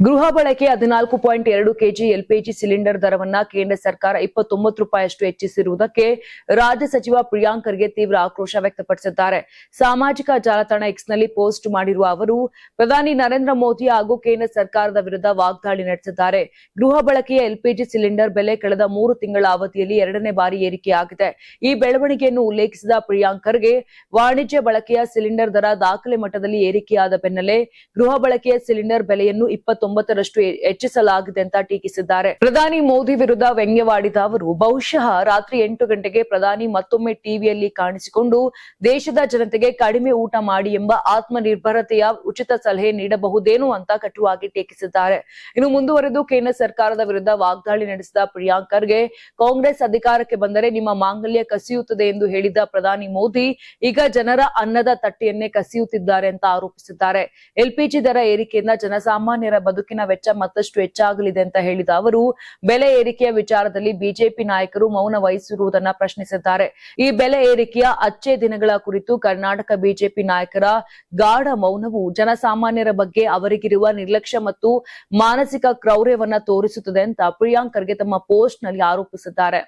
ಗೃಹ ಬಳಕೆ 14.2 KG LPG cylinder ದರವನ್ನ ಕೇಂದ್ರ ಸರ್ಕಾರ 29 ರೂಪಾಯಿಯಷ್ಟು ಹೆಚ್ಚಿಸಿರುವುದಕ್ಕೆ ರಾಜ್ಯ ಸಚಿವ ಪ್ರಿಯಾಂಕ್ ಖರ್ಗೆ ತೀವ್ರ ಆಕ್ರೋಶ ವ್ಯಕ್ತಪಡಿಸಿದ್ದಾರೆ. ಸಾಮಾಜಿಕ ಜಾಲತಾಣ ಎಕ್ಸ್ನಲ್ಲಿ ಪೋಸ್ಟ್ ಮಾಡಿರುವ ಅವರು ಪ್ರಧಾನಿ ನರೇಂದ್ರ ಮೋದಿ ಹಾಗೂ ಕೇಂದ್ರ ಸರ್ಕಾರದ ವಿರುದ್ಧ ವಾಗ್ದಾಳಿ ನಡೆಸಿದ್ದಾರೆ. ಗೃಹ ಬಳಕೆಯ ಎಲ್ಪಿಜಿ ಸಿಲಿಂಡರ್ ಬೆಲೆ ಕಳೆದ 3 ತಿಂಗಳ ಅವಧಿಯಲ್ಲಿ 2ನೇ ಬಾರಿ ಏರಿಕೆಯಾಗಿದೆ. ಈ ಬೆಳವಣಿಗೆಯನ್ನು ಉಲ್ಲೇಖಿಸಿದ ಪ್ರಿಯಾಂಕ್ ಖರ್ಗೆ ವಾಣಿಜ್ಯ ಬಳಕೆಯ ಸಿಲಿಂಡರ್ ದರ ದಾಖಲೆ ಮಟ್ಟದಲ್ಲಿ ಏರಿಕೆಯಾದ ಬೆನ್ನಲ್ಲೇ ಗೃಹ ಬಳಕೆಯ ಸಿಲಿಂಡರ್ ಬೆಲೆಯನ್ನು 29ರಷ್ಟು ಹೆಚ್ಚಿಸಲಾಗಿದೆ ಅಂತ ಟೀಕಿಸಿದ್ದಾರೆ. ಪ್ರಧಾನಿ ಮೋದಿ ವಿರುದ್ಧ ವ್ಯಂಗ್ಯವಾಡಿದ ಅವರು ಬಹುಶಃ ರಾತ್ರಿ 8 ಗಂಟೆಗೆ ಪ್ರಧಾನಿ ಮತ್ತೊಮ್ಮೆ ಟಿವಿಯಲ್ಲಿ ಕಾಣಿಸಿಕೊಂಡು ದೇಶದ ಜನತೆಗೆ ಕಡಿಮೆ ಊಟ ಮಾಡಿ ಎಂಬ ಆತ್ಮನಿರ್ಭರತೆಯ ಉಚಿತ ಸಲಹೆ ನೀಡಬಹುದೇನೋ ಅಂತ ಕಟುವಾಗಿ ಟೀಕಿಸಿದ್ದಾರೆ. ಇನ್ನು ಮುಂದುವರೆದು ಕೇಂದ್ರ ಸರ್ಕಾರದ ವಿರುದ್ಧ ವಾಗ್ದಾಳಿ ನಡೆಸಿದ ಪ್ರಿಯಾಂಕ್ ಖರ್ಗೆ ಕಾಂಗ್ರೆಸ್ ಅಧಿಕಾರಕ್ಕೆ ಬಂದರೆ ನಿಮ್ಮ ಮಾಂಗಲ್ಯ ಕಸಿಯುತ್ತದೆ ಎಂದು ಹೇಳಿದ ಪ್ರಧಾನಿ ಮೋದಿ ಈಗ ಜನರ ಅನ್ನದ ತಟ್ಟೆಯನ್ನೇ ಕಸಿಯುತ್ತಿದ್ದಾರೆ ಅಂತ ಆರೋಪಿಸಿದ್ದಾರೆ. ಎಲ್ಪಿಜಿ ದರ ಏರಿಕೆಯಿಂದ ಜನಸಾಮಾನ್ಯರ ಬದುಕಿನ ವೆಚ್ಚ ಮತ್ತಷ್ಟು ಹೆಚ್ಚಾಗಲಿದೆ ಅಂತ ಹೇಳಿದ ಅವರು ಬೆಲೆ ಏರಿಕೆಯ ವಿಚಾರದಲ್ಲಿ ಬಿಜೆಪಿ ನಾಯಕರು ಮೌನ ವಹಿಸಿರುವುದನ್ನು ಪ್ರಶ್ನಿಸಿದ್ದಾರೆ. ಈ ಬೆಲೆ ಏರಿಕೆಯ ಅಚ್ಚೇ ದಿನಗಳ ಕುರಿತು ಕರ್ನಾಟಕ ಬಿಜೆಪಿ ನಾಯಕರ ಗಾಢ ಮೌನವು ಜನಸಾಮಾನ್ಯರ ಬಗ್ಗೆ ಅವರಿಗಿರುವ ನಿರ್ಲಕ್ಷ್ಯ ಮತ್ತು ಮಾನಸಿಕ ಕ್ರೌರ್ಯವನ್ನ ತೋರಿಸುತ್ತದೆ ಅಂತ ಪ್ರಿಯಾಂಕ್ ಖರ್ಗೆ ತಮ್ಮ ಪೋಸ್ಟ್ ನಲ್ಲಿ ಆರೋಪಿಸಿದ್ದಾರೆ.